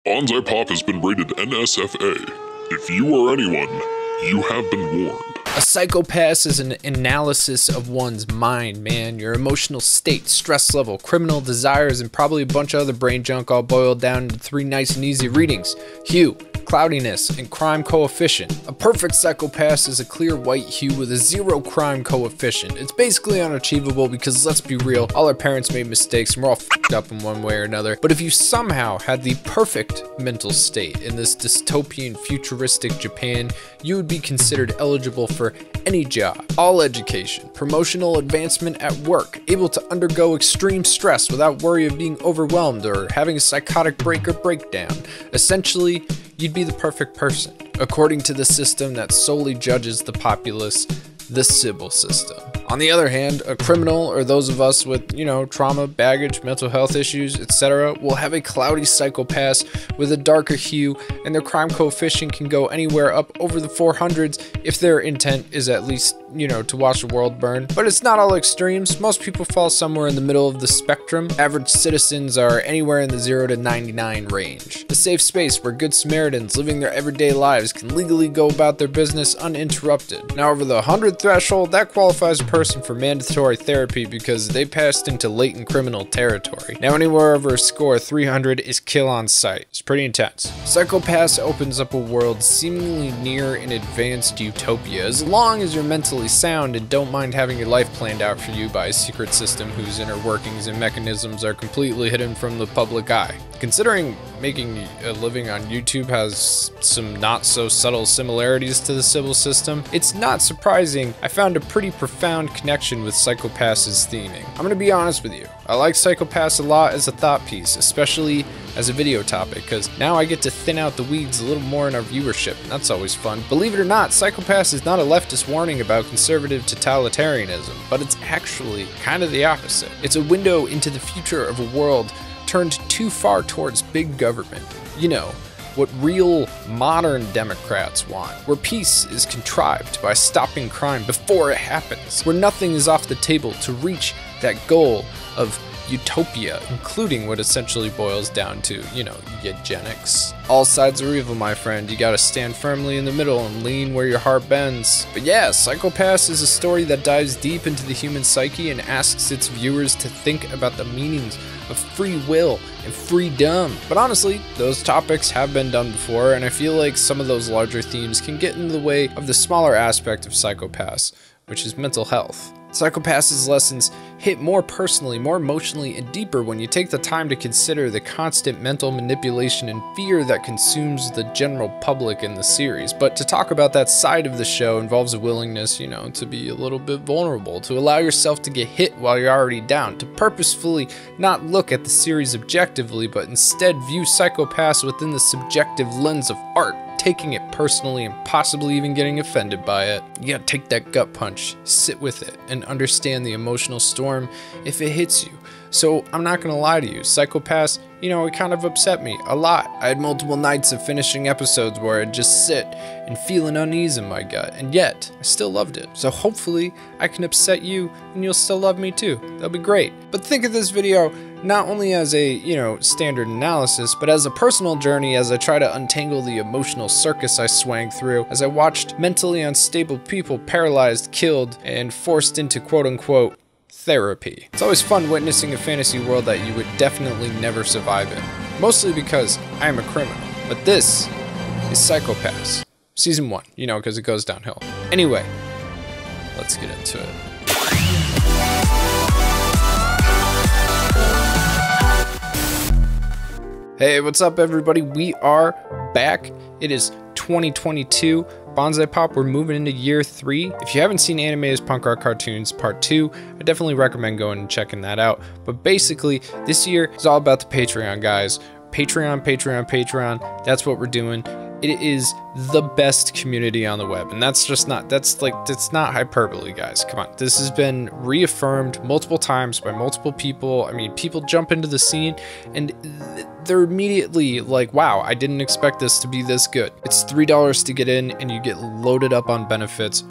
Bonsai Pop has been rated NSFA. If you or anyone, you have been warned. A psychopath is an analysis of one's mind, man. Your emotional state, stress level, criminal desires, and probably a bunch of other brain junk all boiled down into 3 nice and easy readings. Hue, cloudiness, and crime coefficient. A perfect psychopath is a clear white hue with a 0 crime coefficient. It's basically unachievable because, let's be real, all our parents made mistakes and we're all f***ed up in one way or another. But if you somehow had the perfect mental state in this dystopian, futuristic Japan, you would be considered eligible for any job, all education, promotional advancement at work, able to undergo extreme stress without worry of being overwhelmed or having a psychotic break or breakdown. Essentially, you'd be the perfect person, according to the system that solely judges the populace, the Sybil system. On the other hand, a criminal, or those of us with, trauma, baggage, mental health issues, etc., will have a cloudy psychopath with a darker hue, and their crime coefficient can go anywhere up over the 400s if their intent is at least, to watch the world burn. But it's not all extremes. Most people fall somewhere in the middle of the spectrum. Average citizens are anywhere in the 0 to 99 range. A safe space where good Samaritans living their everyday lives can legally go about their business uninterrupted. Now, over the 100 threshold, that qualifies a person for mandatory therapy because they passed into latent criminal territory. Now, anywhere over a score 300 is kill on sight. It's pretty intense. Psychopaths opens up a world seemingly near an advanced utopia, as long as you're mentally sound and don't mind having your life planned out for you by a secret system whose inner workings and mechanisms are completely hidden from the public eye. Considering making a living on YouTube has some not so subtle similarities to the Sybil system, it's not surprising I found a pretty profound connection with Psychopaths' theming. I'm gonna be honest with you, I like Psychopaths a lot as a thought piece, especially as a video topic, because now I get to thin out the weeds a little more in our viewership, and that's always fun. Believe it or not, Psychopaths is not a leftist warning about conservative totalitarianism, but it's actually kind of the opposite. It's a window into the future of a world turned too far towards big government. What real modern Democrats want, where peace is contrived by stopping crime before it happens, where nothing is off the table to reach that goal of utopia, including what essentially boils down to, eugenics. All sides are evil, my friend. You gotta stand firmly in the middle and lean where your heart bends. But yeah, Psychopaths is a story that dives deep into the human psyche and asks its viewers to think about the meanings of free will and freedom. But honestly, those topics have been done before, and I feel like some of those larger themes can get in the way of the smaller aspect of Psychopaths, which is mental health. Psychopaths' lessons hit more personally, more emotionally, and deeper when you take the time to consider the constant mental manipulation and fear that consumes the general public in the series. But to talk about that side of the show involves a willingness, to be a little bit vulnerable, to allow yourself to get hit while you're already down, to purposefully not look at the series objectively, but instead view Psychopaths within the subjective lens of art, taking it personally and possibly even getting offended by it. You gotta take that gut punch, sit with it, and understand the emotional storm if it hits you. So I'm not gonna lie to you, Psychopaths, it kind of upset me a lot. I had multiple nights of finishing episodes where I'd just sit and feel an unease in my gut, and yet I still loved it. So hopefully I can upset you and you'll still love me too. That'll be great. But think of this video not only as a, standard analysis, but as a personal journey as I try to untangle the emotional circus I swang through as I watched mentally unstable people paralyzed, killed, and forced into quote-unquote therapy. It's always fun witnessing a fantasy world that you would definitely never survive in, mostly because I am a criminal. But this is Psychopaths, Season 1, because it goes downhill. Anyway, let's get into it. Hey, what's up everybody? We are back. It is 2022. Bonsai Pop, we're moving into year 3. If you haven't seen Anime as Punk Rock Cartoons Part 2, I definitely recommend going and checking that out. But basically, this year is all about the Patreon, guys. Patreon, that's what we're doing. It is the best community on the web, and that's not hyperbole, guys. Come on, this has been reaffirmed multiple times by multiple people. I mean, people jump into the scene and they're immediately like, wow, I didn't expect this to be this good. It's $3 to get in and you get loaded up on benefits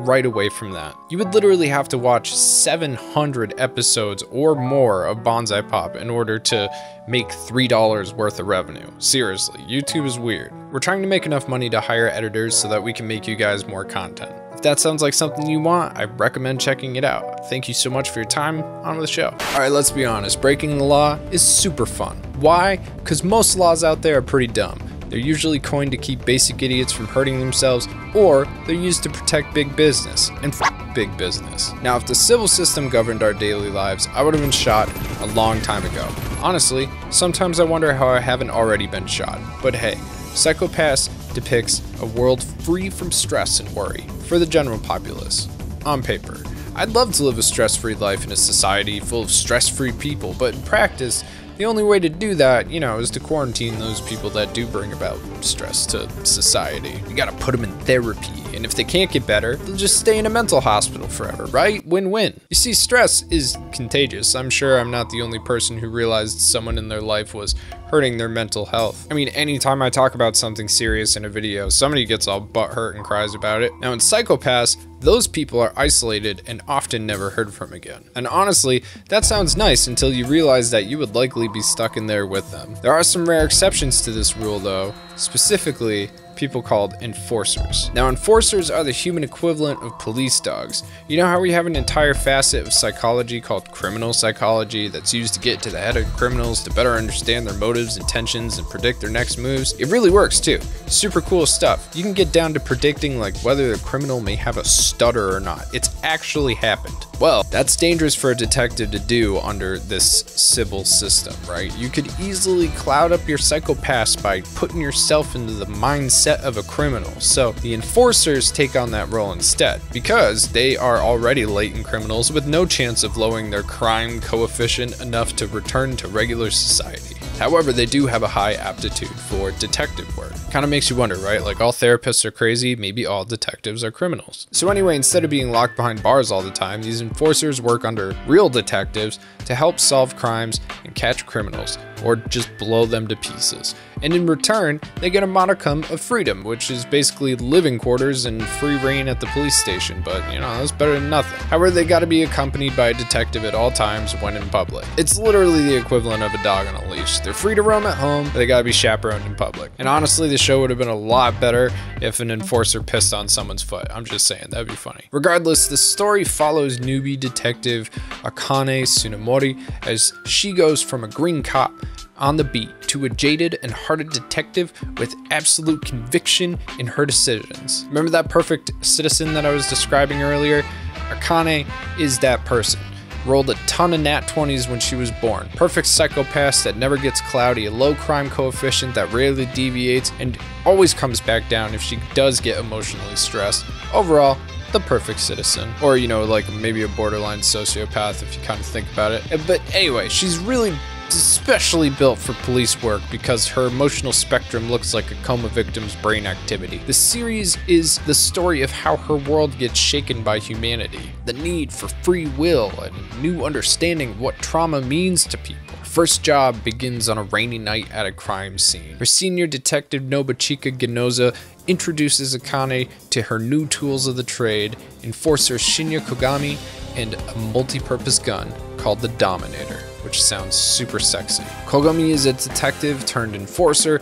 right away from that. You would literally have to watch 700 episodes or more of Bonsai Pop in order to make $3 worth of revenue. Seriously, YouTube is weird. We're trying to make enough money to hire editors so that we can make you guys more content. If that sounds like something you want, I recommend checking it out. Thank you so much for your time. On with the show. Alright, let's be honest. Breaking the law is super fun. Why? Because most laws out there are pretty dumb. They're usually coined to keep basic idiots from hurting themselves, or they're used to protect big business, and big business. Now, if the civil system governed our daily lives, I would have been shot a long time ago. Honestly, sometimes I wonder how I haven't already been shot. But hey, Psycho-Pass depicts a world free from stress and worry for the general populace. On paper, I'd love to live a stress-free life in a society full of stress-free people, but in practice, the only way to do that, is to quarantine those people that do bring about stress to society. You gotta put them in therapy, and if they can't get better, they'll just stay in a mental hospital forever, right? Win-win. You see, stress is contagious. I'm sure I'm not the only person who realized someone in their life was hurting their mental health. I mean, anytime I talk about something serious in a video, somebody gets all butthurt and cries about it. Now in Psycho-Pass, those people are isolated and often never heard from again. And honestly, that sounds nice until you realize that you would likely be stuck in there with them. There are some rare exceptions to this rule though, specifically people called enforcers. Now, enforcers are the human equivalent of police dogs. You know how we have an entire facet of psychology called criminal psychology that's used to get to the head of criminals to better understand their motives, intentions, and predict their next moves? It really works too. Super cool stuff. You can get down to predicting like whether the criminal may have a stutter or not. It's actually happened. Well, that's dangerous for a detective to do under this civil system, right? You could easily cloud up your Psycho-Pass by putting yourself into the mindset of a criminal. So the enforcers take on that role instead, because they are already latent criminals with no chance of lowering their crime coefficient enough to return to regular society. However, they do have a high aptitude for detective work. Kind of makes you wonder, right? Like all therapists are crazy, maybe all detectives are criminals. So anyway, instead of being locked behind bars all the time, these enforcers work under real detectives to help solve crimes and catch criminals, or just blow them to pieces. And in return, they get a modicum of freedom, which is basically living quarters and free reign at the police station, but that's better than nothing. However, they gotta be accompanied by a detective at all times when in public. It's literally the equivalent of a dog on a leash. They're free to roam at home, but they gotta be chaperoned in public. And honestly, the show would have been a lot better if an enforcer pissed on someone's foot. I'm just saying, that'd be funny. Regardless, the story follows newbie detective Akane Tsunemori as she goes from a green cop on the beat to a jaded and hearted detective with absolute conviction in her decisions. Remember that perfect citizen that I was describing earlier? Akane is that person. Rolled a ton of nat 20s when she was born. Perfect Psycho-Pass that never gets cloudy, a low crime coefficient that rarely deviates and always comes back down if she does get emotionally stressed. Overall, the perfect citizen. Or, like maybe a borderline sociopath if you kind of think about it. But anyway, she's really especially built for police work because her emotional spectrum looks like a coma victim's brain activity. The series is the story of how her world gets shaken by humanity, the need for free will, and a new understanding of what trauma means to people. Her first job begins on a rainy night at a crime scene. Her senior detective Nobuchika Genoza introduces Akane to her new tools of the trade, enforcer Shinya Kogami, and a multi-purpose gun called the Dominator, which sounds super sexy. Kogami is a detective turned enforcer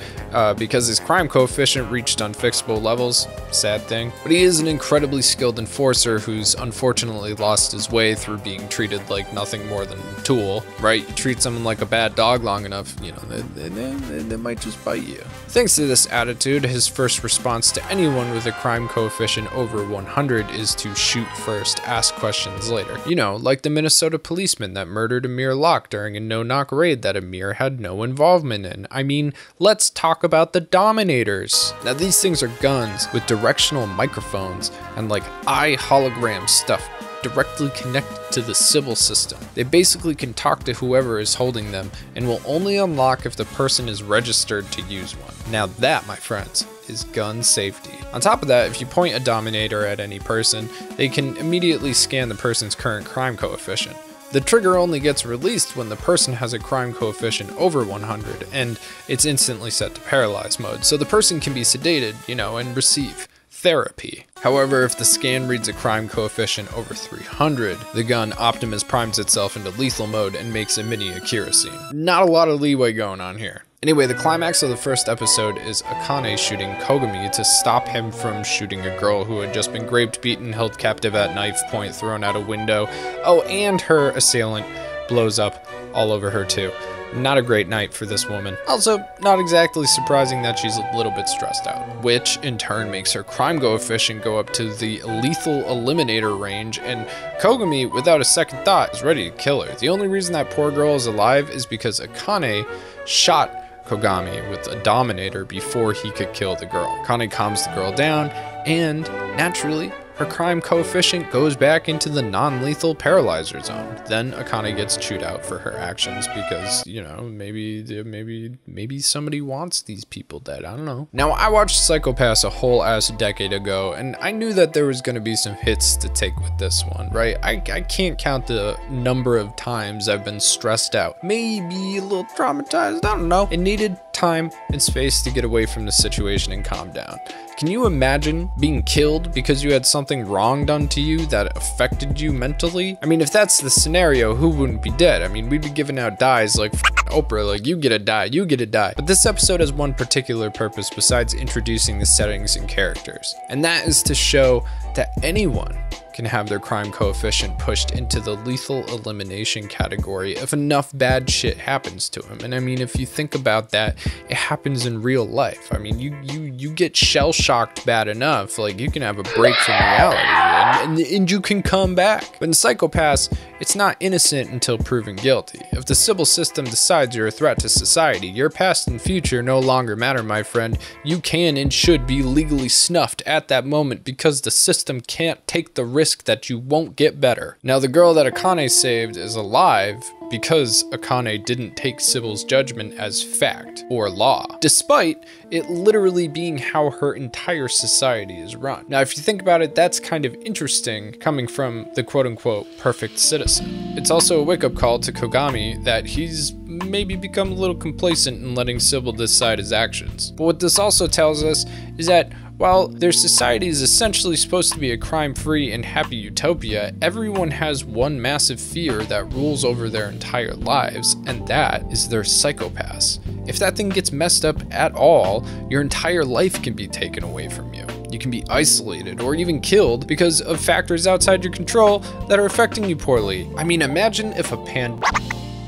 because his crime coefficient reached unfixable levels, sad thing. But he is an incredibly skilled enforcer who's unfortunately lost his way through being treated like nothing more than a tool, right? You treat someone like a bad dog long enough, they might just bite you. Thanks to this attitude, his first response to anyone with a crime coefficient over 100 is to shoot first, ask questions later. Like the Minnesota policeman that murdered Amir Locke during a no-knock raid that Amir had no involvement in. I mean, let's talk about the Dominators. Now these things are guns with directional microphones and like eye hologram stuff directly connected to the civil system. They basically can talk to whoever is holding them and will only unlock if the person is registered to use one. Now that, my friends, is gun safety. On top of that, if you point a Dominator at any person, they can immediately scan the person's current crime coefficient. The trigger only gets released when the person has a crime coefficient over 100, and it's instantly set to paralyze mode, so the person can be sedated, and receive therapy. However, if the scan reads a crime coefficient over 300, the gun Optimus primes itself into lethal mode and makes a mini Akira scene. Not a lot of leeway going on here. Anyway, the climax of the first episode is Akane shooting Kogami to stop him from shooting a girl who had just been raped, beaten, held captive at knife point, thrown out a window. Oh, and her assailant blows up all over her too. Not a great night for this woman. Also, not exactly surprising that she's a little bit stressed out, which in turn makes her crime coefficient go up to the lethal eliminator range, and Kogami, without a second thought, is ready to kill her. The only reason that poor girl is alive is because Akane shot Kogami with a Dominator before he could kill the girl. Akane calms the girl down, and naturally, her crime coefficient goes back into the non-lethal paralyzer zone. Then Akane gets chewed out for her actions because, you know, maybe somebody wants these people dead. I don't know. Now, I watched Psycho Pass a whole ass decade ago, and I knew that there was going to be some hits to take with this one, right? I can't count the number of times I've been stressed out. Maybe a little traumatized, I don't know. It needed time and space to get away from the situation and calm down. Can you imagine being killed because you had something wrong done to you that affected you mentally? I mean, if that's the scenario, who wouldn't be dead? I mean, we'd be giving out dies like Oprah, like you get a die, you get a die. But this episode has one particular purpose besides introducing the settings and characters, and that is to show that anyone can have their crime coefficient pushed into the lethal elimination category if enough bad shit happens to him. And I mean, if you think about that, it happens in real life. I mean, you get shell-shocked bad enough, like you can have a break from reality and you can come back. But in Psycho Pass, it's not innocent until proven guilty. If the Sybil system decides you're a threat to society, your past and future no longer matter, my friend. You can and should be legally snuffed at that moment because the system can't take the risk that you won't get better. Now, the girl that Akane saved is alive because Akane didn't take Sybil's judgment as fact or law, despite it literally being how her entire society is run. Now, if you think about it, that's kind of interesting coming from the quote-unquote perfect citizen. It's also a wake-up call to Kogami that he's maybe become a little complacent in letting Sybil decide his actions. But what this also tells us is that while their society is essentially supposed to be a crime-free and happy utopia, everyone has one massive fear that rules over their entire lives, and that is their psychopaths. If that thing gets messed up at all, your entire life can be taken away from you. You can be isolated or even killed because of factors outside your control that are affecting you poorly. I mean, imagine if a pandemic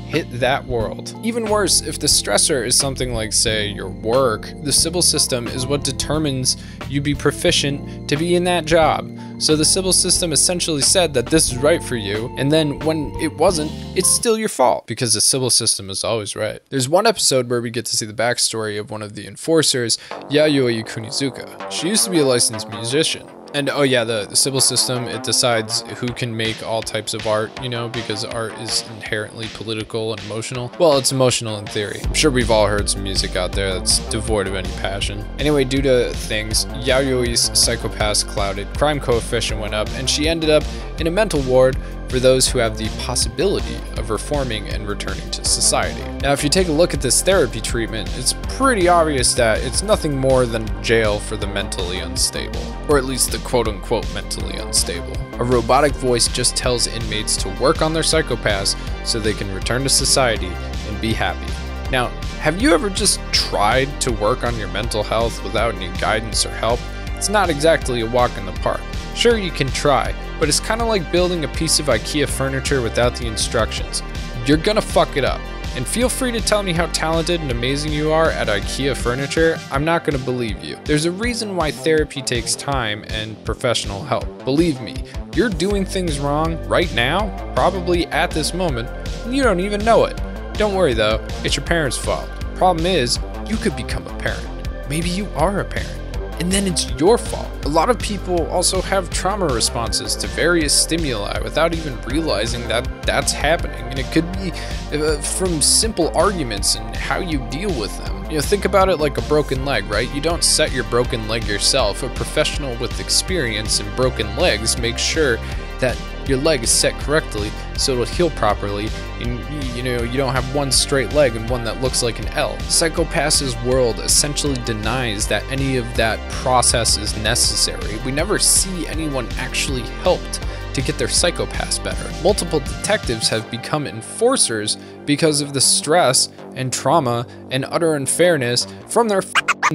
hit that world. Even worse, if the stressor is something like, say, your work, the Sybil system is what determines you be proficient to be in that job. So the Sybil system essentially said that this is right for you, and then when it wasn't, it's still your fault, because the Sybil system is always right. There's one episode where we get to see the backstory of one of the enforcers, Yayoi Kunizuka. She used to be a licensed musician. And oh yeah, the Sybil system, it decides who can make all types of art, you know, because art is inherently political and emotional. Well, it's emotional in theory. I'm sure we've all heard some music out there that's devoid of any passion. Anyway, due to things, Yayoi's psychopath clouded, crime coefficient went up, and she ended up in a mental ward for those who have the possibility of reforming and returning to society. Now, if you take a look at this therapy treatment, it's pretty obvious that it's nothing more than jail for the mentally unstable, or at least the quote-unquote mentally unstable. A robotic voice just tells inmates to work on their psychopaths so they can return to society and be happy. Now, have you ever just tried to work on your mental health without any guidance or help? It's not exactly a walk in the park. Sure, you can try, but it's kind of like building a piece of IKEA furniture without the instructions. You're gonna fuck it up. And feel free to tell me how talented and amazing you are at IKEA furniture. I'm not gonna believe you. There's a reason why therapy takes time and professional help. Believe me, you're doing things wrong right now, probably at this moment, and you don't even know it. Don't worry though, it's your parents' fault. Problem is, you could become a parent. Maybe you are a parent, and then it's your fault. A lot of people also have trauma responses to various stimuli without even realizing that that's happening. And it could be from simple arguments and how you deal with them. You know, think about it like a broken leg, right? You don't set your broken leg yourself. A professional with experience in broken legs makes sure that your leg is set correctly so it'll heal properly, and you don't have one straight leg and one that looks like an L. Psycho-Pass's world essentially denies that any of that process is necessary. We never see anyone actually helped to get their Psycho-Pass better. Multiple detectives have become enforcers because of the stress and trauma and utter unfairness from their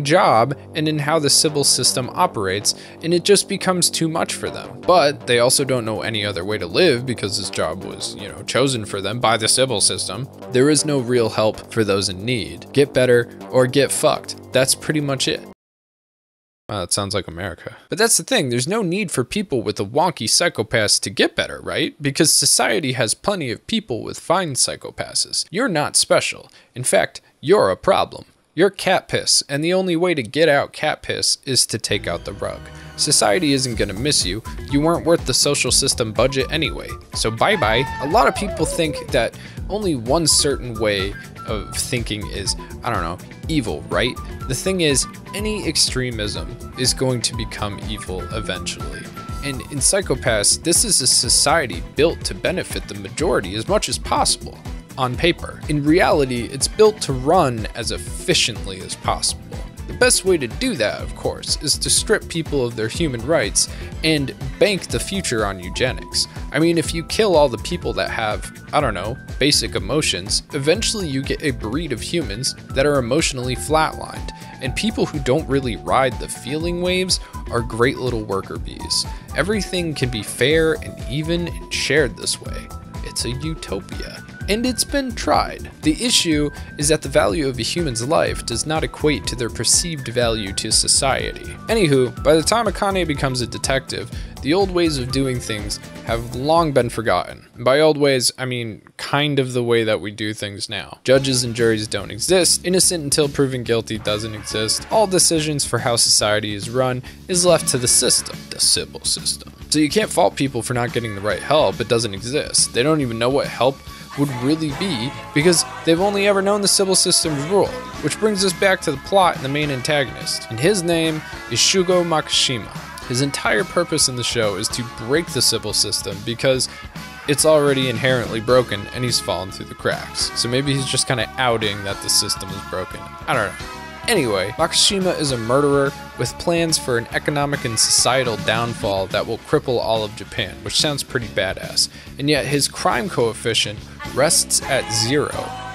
job and in how the civil system operates, and it just becomes too much for them. But they also don't know any other way to live because this job was, chosen for them by the civil system. There is no real help for those in need. Get better or get fucked. That's pretty much it. That sounds like America. But that's the thing, there's no need for people with a wonky Psycho-Pass to get better, right? Because society has plenty of people with fine Psycho-Passes. You're not special. In fact, you're a problem. You're cat piss, and the only way to get out cat piss is to take out the rug. Society isn't gonna miss you. You weren't worth the social system budget anyway. So bye-bye. A lot of people think that only one certain way of thinking is, evil, right? The thing is, any extremism is going to become evil eventually. And in Psycho-Pass, this is a society built to benefit the majority as much as possible. On paper. In reality, it's built to run as efficiently as possible. The best way to do that, of course, is to strip people of their human rights and bank the future on eugenics. I mean, if you kill all the people that have, basic emotions, eventually you get a breed of humans that are emotionally flatlined, and people who don't really ride the feeling waves are great little worker bees. Everything can be fair and even and shared this way. It's a utopia. And it's been tried. The issue is that the value of a human's life does not equate to their perceived value to society. Anywho, by the time Akane becomes a detective, the old ways of doing things have long been forgotten. And by old ways, I mean kind of the way that we do things now. Judges and juries don't exist. Innocent until proven guilty doesn't exist. All decisions for how society is run is left to the system, the civil system. So you can't fault people for not getting the right help. It doesn't exist. They don't even know what help would really be because they've only ever known the civil system's rule, which brings us back to the plot and the main antagonist. And his name is Shugo Makishima. His entire purpose in the show is to break the civil system because it's already inherently broken and he's fallen through the cracks. So maybe he's just kind of outing that the system is broken. I don't know. Anyway, Makishima is a murderer with plans for an economic and societal downfall that will cripple all of Japan, which sounds pretty badass. And yet his crime coefficient rests at 0,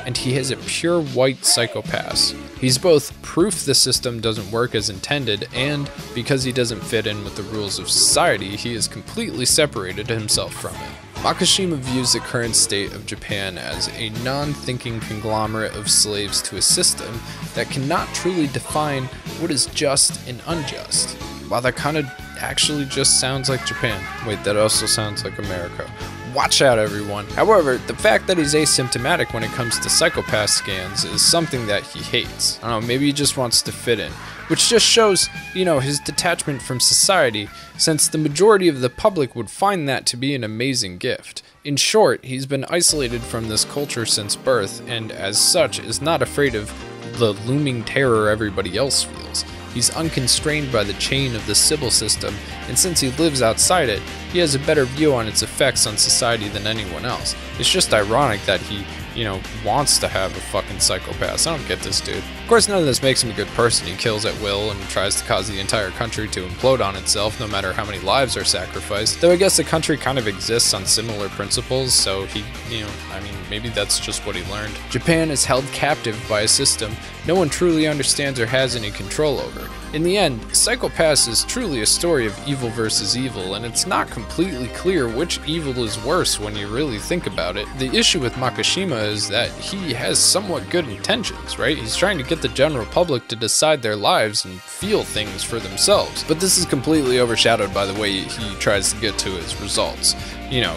and he has a pure white Psycho-Pass. He's both proof the system doesn't work as intended, and because he doesn't fit in with the rules of society, he has completely separated himself from it. Makishima views the current state of Japan as a non-thinking conglomerate of slaves to a system that cannot truly define what is just and unjust. Wow, that kind of actually just sounds like Japan. Wait, that also sounds like America. Watch out, everyone. However, the fact that he's asymptomatic when it comes to Psycho-Pass scans is something that he hates. I don't know, maybe he just wants to fit in, which just shows, his detachment from society, since the majority of the public would find that to be an amazing gift. In short, he's been isolated from this culture since birth, and as such is not afraid of the looming terror everybody else feels. He's unconstrained by the chain of the civil system, and since he lives outside it, he has a better view on its effects on society than anyone else. It's just ironic that he, wants to have a fucking Psycho-Pass. I don't get this dude. Of course, none of this makes him a good person. He kills at will and tries to cause the entire country to implode on itself, no matter how many lives are sacrificed. Though I guess the country kind of exists on similar principles, so he, maybe that's just what he learned. Japan is held captive by a system no one truly understands or has any control over. In the end, Psycho-Pass is truly a story of evil versus evil, and it's not completely clear which evil is worse when you really think about it. The issue with Makishima is that he has somewhat good intentions, right? He's trying to get the general public to decide their lives and feel things for themselves. But this is completely overshadowed by the way he tries to get to his results.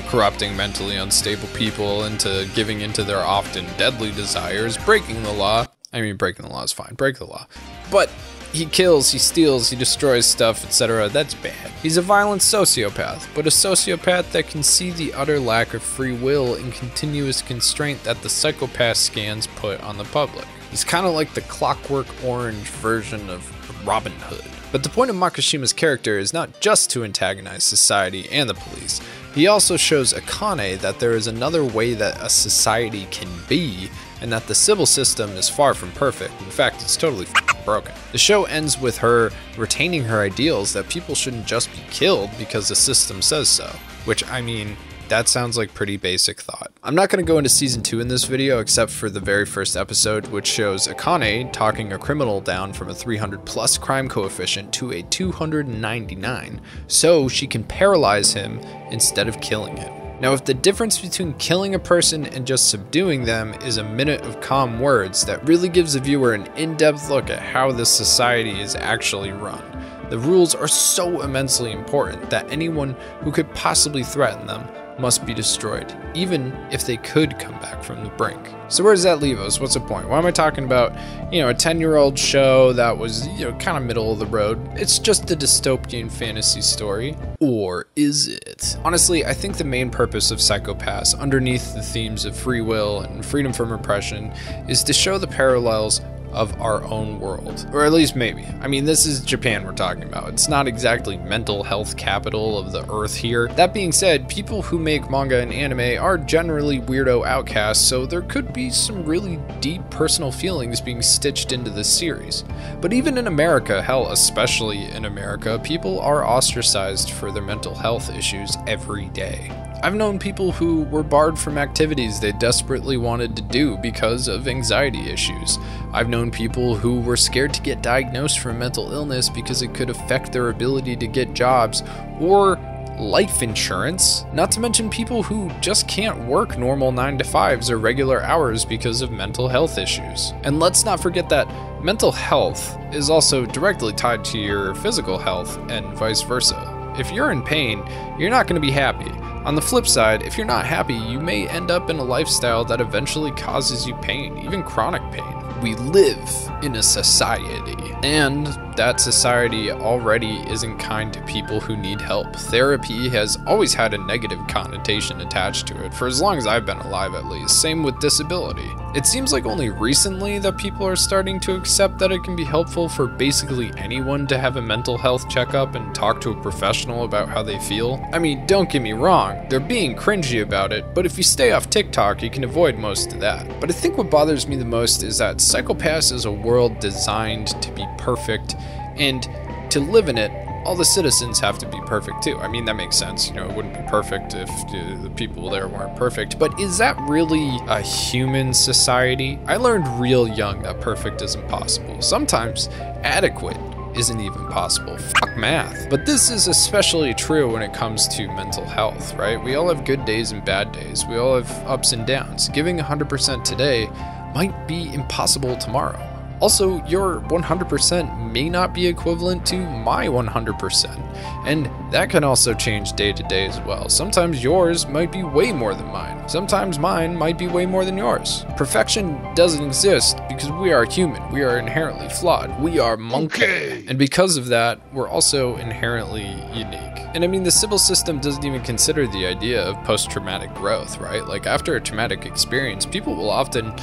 Corrupting mentally unstable people into giving into their often deadly desires, breaking the law. Breaking the law is fine, break the law. But he kills, he steals, he destroys stuff, etc. That's bad. He's a violent sociopath, but a sociopath that can see the utter lack of free will and continuous constraint that the Psycho-Pass scans put on the public. He's kind of like the Clockwork Orange version of Robin Hood. But the point of Makishima's character is not just to antagonize society and the police. He also shows Akane that there is another way that a society can be, and that the Sybil system is far from perfect. In fact, it's totally broken. The show ends with her retaining her ideals that people shouldn't just be killed because the system says so. Which, I mean, that sounds like pretty basic thought. I'm not going to go into season 2 in this video except for the very first episode, which shows Akane talking a criminal down from a 300 plus crime coefficient to a 299, so she can paralyze him instead of killing him. Now, if the difference between killing a person and just subduing them is a minute of calm words, that really gives the viewer an in-depth look at how this society is actually run. The rules are so immensely important that anyone who could possibly threaten them must be destroyed, even if they could come back from the brink. So where does that leave us? What's the point? Why am I talking about, a 10-year-old show that was, kind of middle of the road? It's just a dystopian fantasy story. Or is it? Honestly, I think the main purpose of Psycho-Pass, underneath the themes of free will and freedom from repression, is to show the parallels of our own world. Or at least maybe. I mean, this is Japan we're talking about. It's not exactly mental health capital of the earth here. That being said, people who make manga and anime are generally weirdo outcasts, so there could be some really deep personal feelings being stitched into this series. But even in America, hell, especially in America, people are ostracized for their mental health issues every day. I've known people who were barred from activities they desperately wanted to do because of anxiety issues. I've known people who were scared to get diagnosed for mental illness because it could affect their ability to get jobs or life insurance, not to mention people who just can't work normal 9-to-5s or regular hours because of mental health issues. And let's not forget that mental health is also directly tied to your physical health and vice versa. If you're in pain, you're not going to be happy. On the flip side, if you're not happy, you may end up in a lifestyle that eventually causes you pain, even chronic pain. We live in a society, and that society already isn't kind to people who need help. Therapy has always had a negative connotation attached to it, for as long as I've been alive at least. Same with disability. It seems like only recently that people are starting to accept that it can be helpful for basically anyone to have a mental health checkup and talk to a professional about how they feel. I mean, don't get me wrong, they're being cringy about it, but if you stay off TikTok, you can avoid most of that. But I think what bothers me the most is that Psycho-Pass is a world designed to be perfect, and to live in it, all the citizens have to be perfect too. I mean, that makes sense. It wouldn't be perfect if the people there weren't perfect. But is that really a human society? I learned real young that perfect isn't possible. Sometimes adequate isn't even possible. Fuck math. But this is especially true when it comes to mental health, right? We all have good days and bad days. We all have ups and downs. Giving 100% today might be impossible tomorrow. Also, your 100% may not be equivalent to my 100%, and that can also change day to day as well. Sometimes yours might be way more than mine. Sometimes mine might be way more than yours. Perfection doesn't exist because we are human. We are inherently flawed. We are monkey. Okay. And because of that, we're also inherently unique. And I mean, the Sybil system doesn't even consider the idea of post-traumatic growth, right? Like, after a traumatic experience, people will often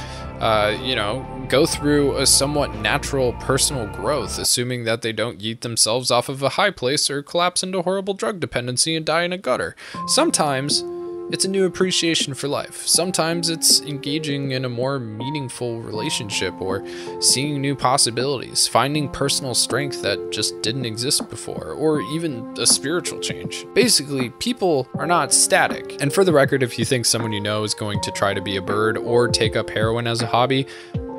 go through a somewhat natural personal growth, assuming that they don't yeet themselves off of a high place or collapse into horrible drug dependency and die in a gutter. Sometimes it's a new appreciation for life. Sometimes it's engaging in a more meaningful relationship or seeing new possibilities, finding personal strength that just didn't exist before, or even a spiritual change. Basically, people are not static. And for the record, if you think someone you know is going to try to be a bird or take up heroin as a hobby,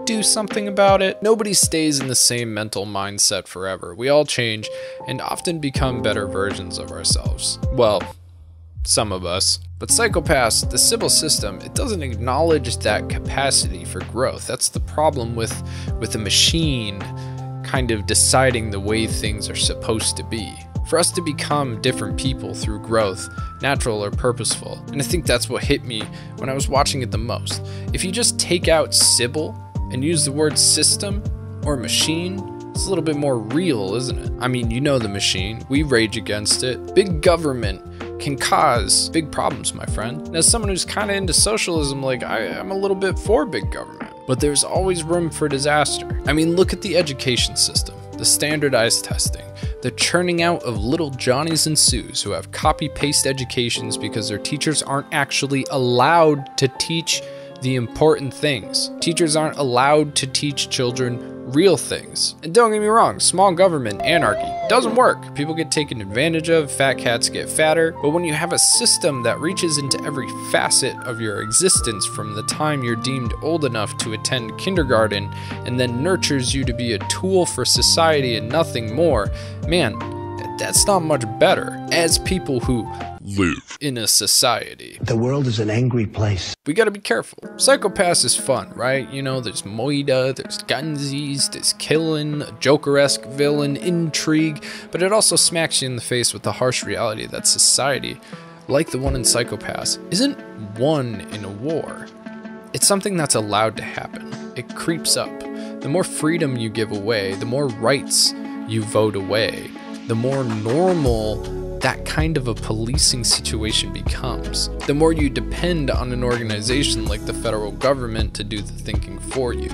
do something about it. Nobody stays in the same mental mindset forever. We all change and often become better versions of ourselves. Well, some of us. But Psycho-Pass, the Sybil system, it doesn't acknowledge that capacity for growth. That's the problem with the machine kind of deciding the way things are supposed to be. For us to become different people through growth, natural or purposeful. And I think that's what hit me when I was watching it the most. If you just take out Sybil and use the word system or machine, it's a little bit more real, isn't it? I mean, you know the machine. We rage against it. Big government can cause big problems, my friend. And as someone who's kind of into socialism, like, I'm a little bit for big government. But there's always room for disaster. I mean, look at the education system, the standardized testing, The churning out of little Johnnies and Sues who have copy-paste educations because their teachers aren't actually allowed to teach the important things. Teachers aren't allowed to teach children real things. And don't get me wrong, small government anarchy doesn't work. People get taken advantage of, fat cats get fatter, but when you have a system that reaches into every facet of your existence from the time you're deemed old enough to attend kindergarten and then nurtures you to be a tool for society and nothing more, man, that's not much better as people who Live in a society. The world is an angry place. We gotta be careful. Psycho-Pass is fun, right? You know, there's Moida, there's gunsies, there's killing, a Joker-esque villain, intrigue, but it also smacks you in the face with the harsh reality that society, like the one in Psycho-Pass, isn't won in a war. It's something that's allowed to happen. It creeps up. The more freedom you give away, the more rights you vote away, the more normal that kind of a policing situation becomes. The more you depend on an organization like the federal government to do the thinking for you.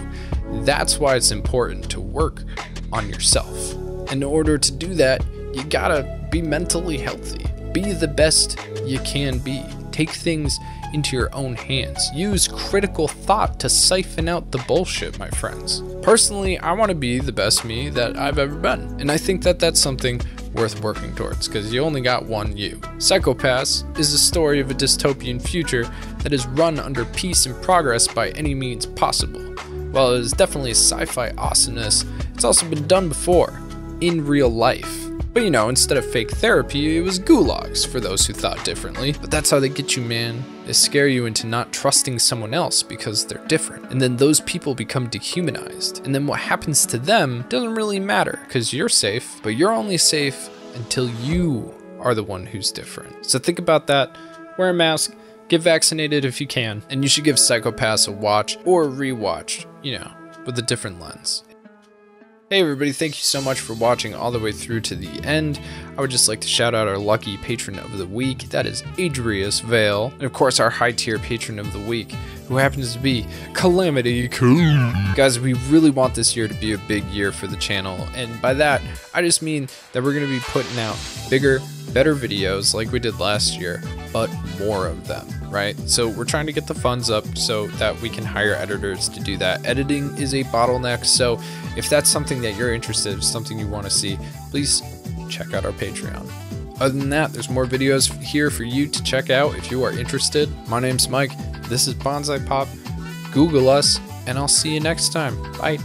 That's why it's important to work on yourself. And in order to do that, you gotta be mentally healthy. Be the best you can be. Take things into your own hands. Use critical thought to siphon out the bullshit, my friends. Personally, I want to be the best me that I've ever been. And I think that that's something worth working towards, because you only got one you. Psycho-Pass is the story of a dystopian future that is run under peace and progress by any means possible. While it is definitely sci-fi awesomeness, it's also been done before, in real life. But you know, instead of fake therapy, it was gulags for those who thought differently. But that's how they get you, man. They scare you into not trusting someone else because they're different. And then those people become dehumanized. And then what happens to them doesn't really matter because you're safe, but you're only safe until you are the one who's different. So think about that. Wear a mask, get vaccinated if you can, and you should give Psycho-Pass a watch or a rewatch, you know, with a different lens. Hey everybody, thank you so much for watching all the way through to the end. I would just like to shout out our lucky patron of the week, that is Adrius Vale, and of course our high tier patron of the week, who happens to be Calamity Coon. Guys, we really want this year to be a big year for the channel, and by that, I just mean that we're going to be putting out bigger, better videos like we did last year, but more of them, right? So we're trying to get the funds up so that we can hire editors to do that. Editing is a bottleneck, so if that's something that you're interested in, something you want to see, please check out our Patreon. Other than that, there's more videos here for you to check out if you are interested. My name's Mike, this is Bonsai Pop, Google us, and I'll see you next time. Bye.